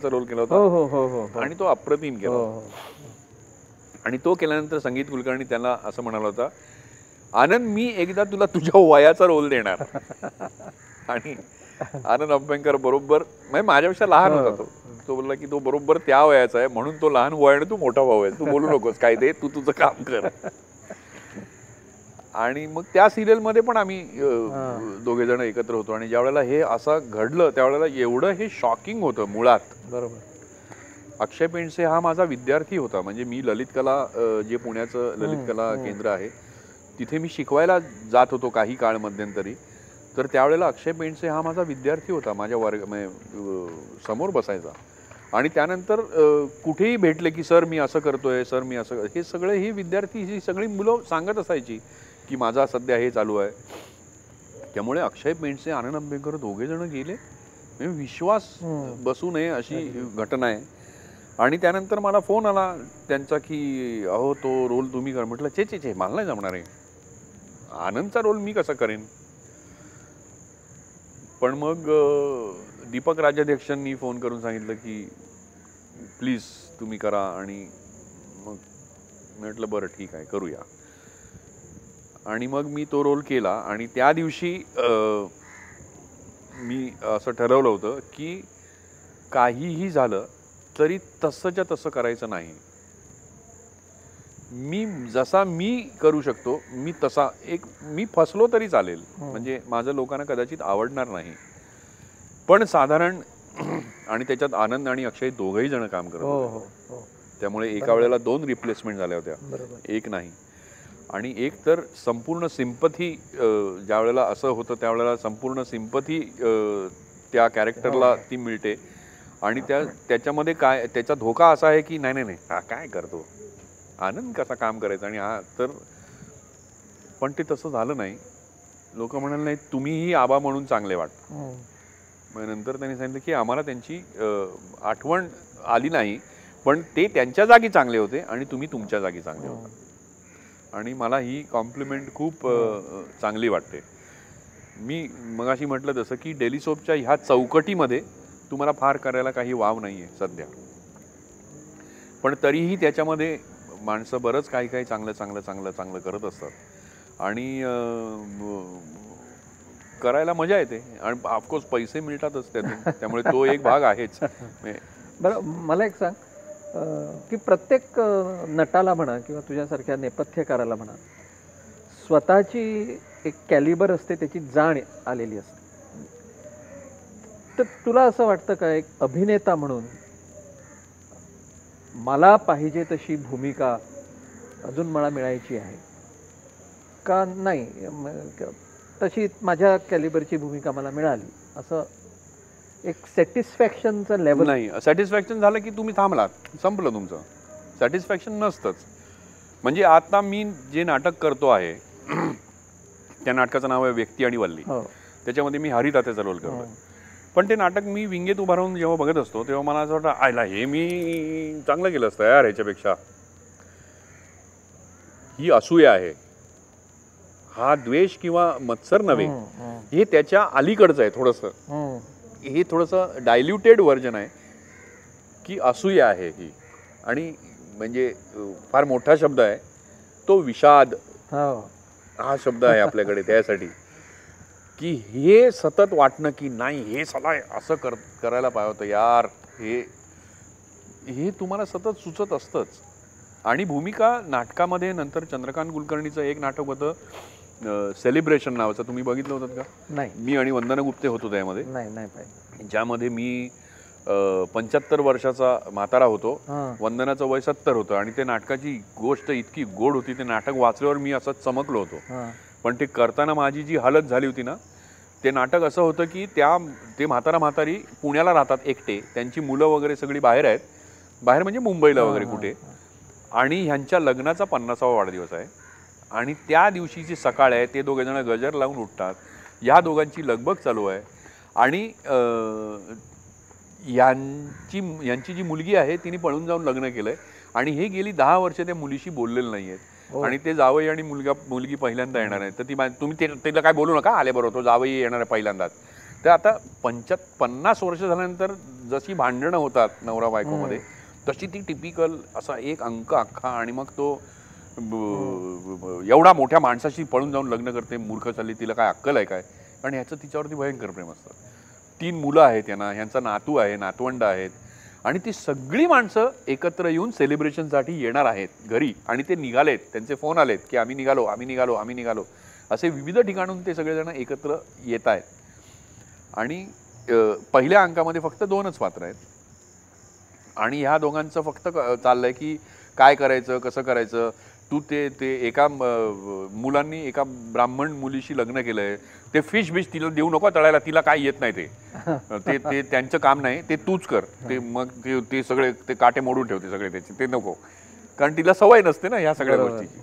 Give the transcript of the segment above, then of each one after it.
Role केला हो हो हो हो होता आणि तो अप्रतिम केला. आणि तो केल्यानंतर संगीत कुलकर्णी त्याला असं म्हणाला होता, आनंद मी एकदा तुला तुझ्या वयाचा रोल देणार. आणि आनंद अभ्यंकर बरोबर म्हणजे माझ्यापेक्षा लहान होता तो. तो बोलला की तो बरोबर त्या वयाचा आहे म्हणून तो लहान वय आणि तू मोठा भाऊ आहे, तू बोलू नकोस काय ते, तू तुझं काम कर. आणि मग त्या सिरियलमध्ये पण आम्ही दोघे जण एकत्र होतो. आणि ज्या वेळेला हे असं घडलं त्यावेळेला एवढं हे शॉकिंग होतं मुळात. बरोबर. अक्षय पेंडसे हा माझा विद्यार्थी होता. म्हणजे मी ललित कला, जे पुण्याचं ललित कला केंद्र आहे तिथे मी शिकवायला जात होतो काही काळ मध्यंतरी. तर त्यावेळेला अक्षय पेंडसे हा माझा विद्यार्थी होता, माझ्या समोर बसायचा. आणि त्यानंतर कुठेही भेटले की सर मी असं करतोय, सर मी असं, हे सगळे ही विद्यार्थी ही सगळी मुलं सांगत असायची की माझा सध्या हे चालू आहे. त्यामुळे अक्षय पेंडसे, आनंद अभ्यंकर दोघे जण गेले, विश्वास बसू नये अशी घटना आहे. आणि त्यानंतर मला फोन आला त्यांचा की अहो तो रोल तुम्ही कर. म्हटलं चे चे चे मला नाही जमणार आहे, आनंदचा रोल मी कसा करेन. पण मग दीपक राजाध्यक्षांनी फोन करून सांगितलं की प्लीज तुम्ही करा. आणि मग म्हटलं बरं ठीक आहे करूया. आणि मग मी तो रोल केला. आणि त्या दिवशी मी असं ठरवलं होतं की काहीही झालं तरी तसंच्या तसं करायचं नाही. मी जसा मी करू शकतो मी तसा, एक मी फसलो तरी चालेल, म्हणजे माझं लोकांना कदाचित आवडणार नाही पण साधारण. आणि त्याच्यात आनंद आणि अक्षय दोघंही जण काम करत होते. त्यामुळे एका वेळेला 2 रिप्लेसमेंट झाल्या होत्या, एक नाही. आणि एक तर संपूर्ण सिंपथी, ज्या वेळेला असं होतं त्यावेळेला संपूर्ण सिंपथी त्या कॅरेक्टरला ती मिळते. आणि त्याच्यामध्ये काय त्याचा धोका असा आहे की नाही नाही नाही हा काय करतो, आनंद कसा काम करायचा. आणि हा तर, पण ते तसं झालं नाही. लोक म्हणाले नाही तुम्हीही आबा म्हणून चांगले वाटता. मग नंतर त्यांनी सांगितलं की आम्हाला त्यांची आठवण आली नाही, पण ते त्यांच्या जागी चांगले होते आणि तुम्ही तुमच्या जागी चांगले होता. आणि मला ही कॉम्प्लिमेंट खूप चांगली वाटते. मी मगाशी म्हटलं तसं की डेली सोपच्या ह्या चौकटीमध्ये तुम्हाला फार करायला काही वाव नाही आहे सध्या, पण तरीही त्याच्यामध्ये माणसं बरंच काही काही चांगलं चांगलं चांगलं चांगलं करत असतात. आणि करायला मजा येते. आणि ऑफकोर्स पैसे मिळतातच त्यातून, त्यामुळे तो एक भाग आहेच. बरं मला एक सांग की प्रत्येक नटाला म्हणा किंवा तुझ्यासारख्या नेपथ्यकाराला म्हणा स्वतःची एक कॅलिबर असते, त्याची जाण आलेली असते. तर तुला असं वाटतं का एक अभिनेता म्हणून मला पाहिजे तशी भूमिका अजून मला मिळायची आहे का नाही, तशी माझ्या कॅलिबरची भूमिका मला मिळाली असं एक सॅटिस्फॅक्शनचं लेवल नाही. सॅटिस्फॅक्शन झालं की तुम्ही थांबलात, संपलं तुमचं. सॅटिस्फॅक्शन नसतंच. म्हणजे आता मी जे नाटक करतो आहे त्या नाटकाचं नाव आहे व्यक्ती आणि वल्ली. त्याच्यामध्ये मी हरिदात्याचा रोल करतो. पण ते नाटक मी विंगेत उभा राहून जेव्हा बघत असतो तेव्हा मला असं वाटतं आयला हे मी चांगलं केलं असतं यार, ह्याच्यापेक्षा ही असूया आहे, हा द्वेष किंवा मत्सर नव्हे, हे त्याच्या अलीकडचं आहे थोडंसं. हे थोडंसं डायल्युटेड व्हर्जन आहे की असूया आहे ही. आणि म्हणजे फार मोठा शब्द आहे तो, विषाद हा शब्द आहे आपल्याकडे त्यासाठी, की हे सतत वाटणं की नाही हे सला असं करायला पाहिजे होतं यार, हे तुम्हाला सतत सुचत असतंच. आणि भूमिका नाटकामध्ये नंतर चंद्रकांत कुलकर्णीचं एक नाटक होतं सेलिब्रेशन नावाचं, तुम्ही बघितलं होतं का? नाही. मी आणि वंदना गुप्ते होतो त्यामध्ये. नाही. ज्यामध्ये मी 75 वर्षाचा म्हातारा होतो, वंदनाचं वय 70 होतं. आणि ते नाटकाची गोष्ट इतकी गोड होती, ते नाटक वाचल्यावर मी असंच चमकलो होतो. पण ते करताना माझी जी हालत झाली होती ना, ते नाटक असं होतं की ते म्हातारी पुण्याला राहतात एकटे, त्यांची मुलं वगैरे सगळी बाहेर आहेत, बाहेर म्हणजे मुंबईला वगैरे कुठे. आणि ह्यांच्या लग्नाचा 50वा वाढदिवस आहे. आणि त्या दिवशीची सकाळ आहे, ते दोघे जण गजर लावून उठतात, या दोघांची लगबग चालू आहे. आणि यांची जी मुलगी आहे तिने पळून जाऊन लग्न केलंय आणि हे गेली 10 वर्ष त्या मुलीशी बोललेले नाहीयेत. आणि ते जावई आणि मुलगी पहिल्यांदा येणार आहे. तर तुम्ही तिला काय बोलू नका, आले बरोबर तो जावई येणार आहे पहिल्यांदाच. तर आता 50 वर्ष झाल्यानंतर जशी भांडणं होतात नवरा बायकोमध्ये तशी ती टिपिकल असा एक अंक अख्खा आणि मग तो एवढा मोठ्या माणसाशी पळून जाऊन लग्न करते, मूर्ख चालली, तिला काय अक्कल आहे काय? आणि ह्याचं तिच्यावरती भयंकर प्रेम असतं. 3 मुलं आहेत यांना, ह्यांचा नातू आहे, नातवंड आहेत आणि ती सगळी माणसं एकत्र येऊन सेलिब्रेशनसाठी येणार आहेत घरी आणि ते निघालेत, त्यांचे फोन आलेत की आम्ही निघालो आम्ही निघालो आम्ही निघालो. असे विविध ठिकाणून ते सगळेजण एकत्र येत आहेत. आणि पहिल्या अंकामध्ये फक्त 2च पात्र आहेत आणि ह्या दोघांचं फक्त चाललंय की काय करायचं, कसं करायचं. तू ते एका मुलांनी एका ब्राह्मण मुलीशी लग्न केलंय, ते फिश तिला देऊ नको तळायला, तिला काय येत नाही ते ते त्यांचं काम नाही, ते तूच कर. ते मग ते सगळे ते काटे मोडून ठेवते सगळे त्याचे, ते नको, कारण तिला सवय नसते ना ह्या सगळ्या गोष्टीची.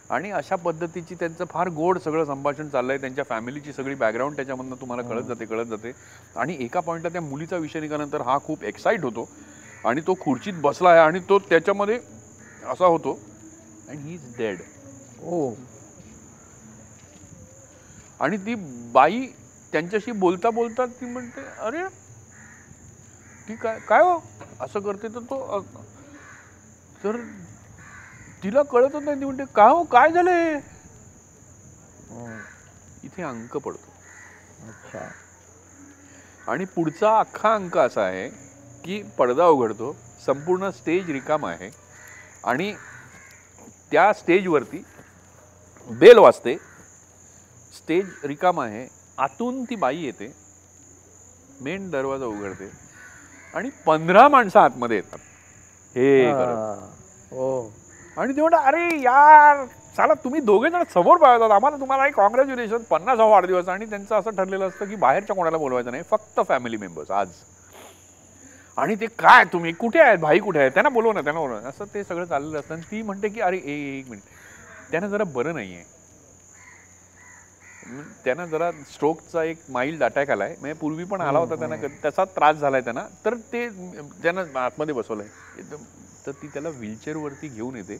आणि अशा पद्धतीची त्यांचं फार गोड सगळं संभाषण चाललंय. त्यांच्या फॅमिलीची सगळी बॅकग्राऊंड त्याच्यामधनं तुम्हाला कळत जाते. आणि एका पॉईंटला त्या मुलीचा विषय निघाल्यानंतर हा खूप एक्साइट होतो आणि तो खुर्चीत बसला आहे आणि तो त्याच्यामध्ये असा होतो अँड ही इज डेड. आणि ती बाई त्यांच्याशी बोलता बोलता ती म्हणते, अरे ती काय हो असं करते. तर तो तर तिला कळतच नाही. ती म्हणते, काय हो काय झालंय? इथे अंक पडतो. अच्छा. आणि पुढचा अख्खा अंक असा आहे की पडदा उघडतो, संपूर्ण स्टेज रिकाम आहे आणि त्या स्टेजवरती बेल वाजते, स्टेज रिकाम आहे, आतून ती बाई येते, मेन दरवाजा उघडते आणि 15 माणसं आतमध्ये येतात हे करत. आणि ते म्हणतात, अरे यार चला तुम्ही दोघे जण समोर पाहतात, आम्हाला तुम्हाला एक कॉंग्रॅच्युलेशन 50वा वाढदिवस. आणि त्यांचं असं ठरलेलं असतं की बाहेरच्या कोणाला बोलवायचं नाही, फक्त फॅमिली मेंबर्स आज. आणि ते काय तुम्ही कुठे आहेत, भाई कुठे आहेत, त्यांना बोलव ना, त्यांना बोलव, असं ते सगळं चाललेलं असतं. आणि ती म्हणते की अरे एक मिनिट, त्यांना जरा बरं नाही आहे, त्यांना जरा स्ट्रोकचा एक माइल्ड अटॅक आलाय, म्हणजे पूर्वी पण आला होता त्यांना, त्याचा त्रास झालाय त्यांना, तर ते त्यांना आतमध्ये बसवलंय. तर ती त्याला व्हीलचेअरवरती घेऊन येते,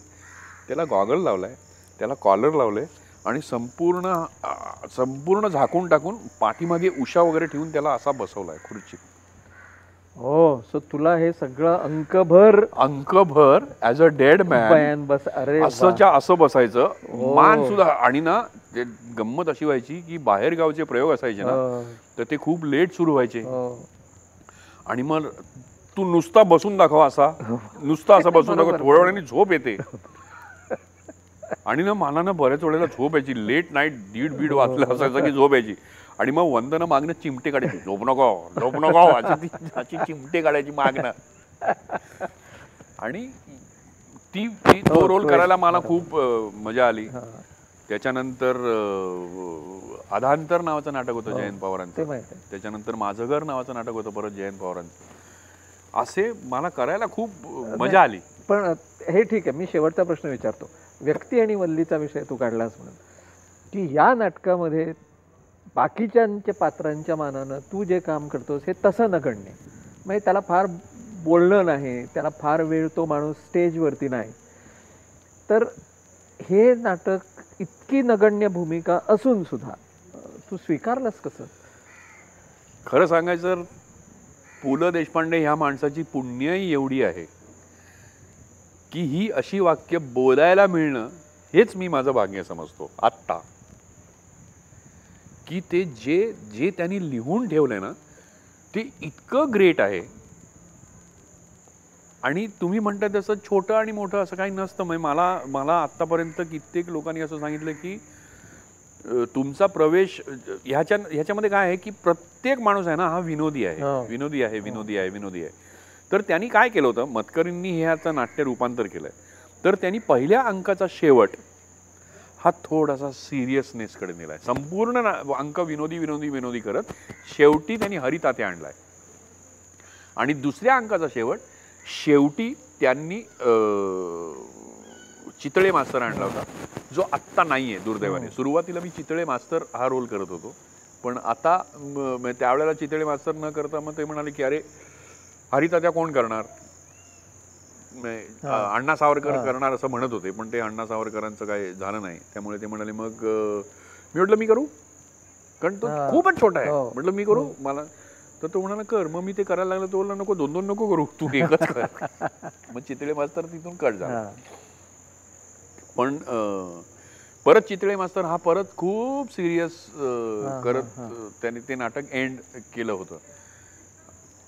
त्याला गॉगल लावलाय, त्याला कॉलर लावलंय आणि संपूर्ण झाकून टाकून पाठीमागे उषा वगैरे ठेवून त्याला असा बसवलाय खुर्चीत. हो. सो तुला हे सगळं अंकभर ॲज अ डेड मॅन बस. अरे असं बसायचं, मान सुद्धा. आणि ना ते गंमत अशी व्हायची की बाहेर गावचे प्रयोग असायचे ना, तर ते खूप लेट सुरू व्हायचे. आणि मग तू नुसता बसून दाखव, असा नुसता असं बसून दाखव, थोड्या वेळाने झोप येते. आणि ना मला ना बऱ्याच वेळेला झोप यायची, लेट नाईट 1:30 वाजलं असायचं की झोप यायची. आणि मग वंदना मागणं चिमटे काढायची, झोप नको अशी चिमटे काढायची मागणं. आणि तो रोल करायला मला खूप मजा आली. त्याच्यानंतर आधांतर नावाचं नाटक होतं जयंत पवारांचं, त्याच्यानंतर माझं घर नावाचं नाटक होतं परत जयंत पवारांचं. असे मला करायला खूप मजा आली. पण हे ठीक आहे, मी शेवटचा प्रश्न विचारतो. व्यक्ती आणि वल्लीचा विषय तू काढलास म्हणून, की या नाटकामध्ये बाकीच्या पात्रांच्या मानानं तू जे काम करतोस हे तसं नगण्य, म्हणजे त्याला फार बोलणं नाही, त्याला फार वेळ तो माणूस स्टेजवरती नाही, तर हे नाटक इतकी नगण्य भूमिका असून सुद्धा तू स्वीकारलंस कसं? खरं सांगायचं तर पु ल देशपांडे ह्या माणसाची पुण्यही एवढी आहे की ही अशी वाक्य बोलायला मिळणं हेच मी माझं भाग्य समजतो आत्ता. की ते जे त्यांनी लिहून ठेवलंय ना ते इतकं ग्रेट आहे. आणि तुम्ही म्हणता तसं छोटं आणि मोठं असं काही नसतं. म्हणजे मला आत्तापर्यंत कित्येक लोकांनी असं सांगितलं की तुमचा प्रवेश ह्याच्यामध्ये काय आहे की प्रत्येक माणूस आहे ना हा विनोदी आहे. तर त्यांनी काय केलं होतं, मतकरींनी ह्याचं नाट्य रूपांतर केलंय. तर त्यांनी पहिल्या अंकाचा शेवट हा थोडासा सिरियसनेसकडे नेलाय. संपूर्ण अंक विनोदी करत शेवटी त्यांनी हरितात्या आणलाय. आणि दुसऱ्या अंकाचा शेवटी त्यांनी चितळे मास्तर आणला होता, जो आत्ता नाहीये दुर्दैवाने. सुरुवातीला मी चितळे मास्तर हा रोल करत होतो, पण आता त्यावेळेला चितळे मास्तर न करता मग ते म्हणाले की अरे हरितात्या कोण करणार, अण्णा सावरकर करणार असं म्हणत होते, पण ते अण्णा सावरकरांचं काय झालं नाही. त्यामुळे ते म्हणाले मग मी म्हटलं मी करू. कारण तो खूपच छोटा आहे. हो. म्हटलं मी करू मला, तर तो म्हणाला कर. मग मी ते करायला लागलो. तो बोलला नको, 2-2 नको करू, तू एकच कर. मग चितळे मास्तर तिथून कट झाला. हां. पण परत चितळे मास्तर हा परत खूप सिरियस करत त्याने ते नाटक एंड केलं होतं.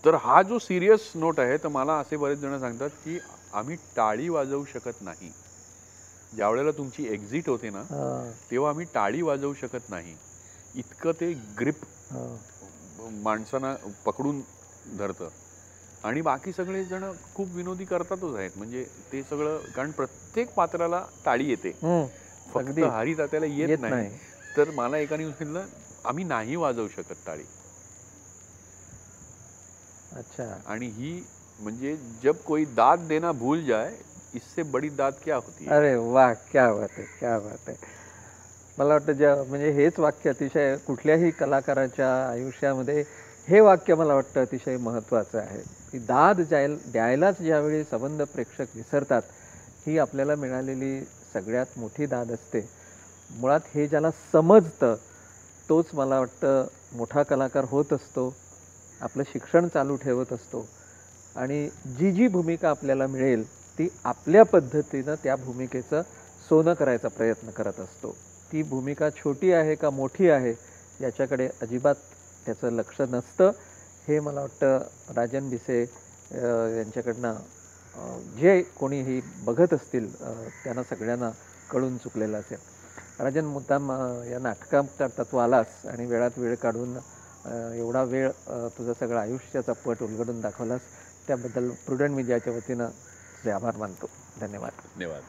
तर हा जो सिरियस नोट आहे, तर मला असे बरेच जण सांगतात की आम्ही टाळी वाजवू शकत नाही. ज्या वेळेला तुमची एक्झिट होते ना, हां. तेव्हा आम्ही टाळी वाजवू शकत नाही. इतकं ते ग्रिप हो. माणसांना पकडून धरतं. आणि बाकी सगळे जण खूप विनोदी करतातच आहेत. म्हणजे ते सगळं, कारण प्रत्येक पात्राला टाळी येते, हं. फक्त अगदी हरी तात्याला येत येत नाही. नाही. तर मला एकाने सांगितलं आम्ही नाही वाजवू शकत टाळी. अच्छा. आणि ही म्हणजे जब कोई दाद देना भूल जाए, इससे बड़ी दाद क्या होती है. अरे वाह! क्या बात है, क्या बात है. मला वाटतं म्हणजे हेच वाक्य अतिशय कुठल्याही कलाकाराच्या आयुष्यामध्ये हे वाक्य मला वाटतं अतिशय महत्त्वाचं आहे, की दाद द्यायलाच ज्यावेळी संबंध प्रेक्षक विसरतात, ही आपल्याला मिळालेली सगळ्यात मोठी दाद असते. मुळात हे ज्याला समजतं, तोच मला वाटतं मोठा कलाकार होत असतो. आपलं शिक्षण चालू ठेवत असतो आणि जी भूमिका आपल्याला मिळेल, ती आपल्या पद्धतीनं त्या भूमिकेचं सोनं करायचा प्रयत्न करत असतो. ती भूमिका छोटी आहे का मोठी आहे, याच्याकडे अजिबात त्याचं लक्ष नसतं. हे मला वाटतं राजन भिसे यांच्याकडनं जे कोणी ही बघत असतील त्यांना सगळ्यांना कळून चुकलेलं असेल. राजन, मुद्दाम या नाटकाकरता तू आलास आणि वेळात वेळ काढून एवढा वेळ तुझं सगळं आयुष्याचा पट उलगडून दाखवलास, त्याबद्दल प्रुडंट मीडियाच्या वतीनं तुझे आभार मानतो. धन्यवाद. धन्यवाद.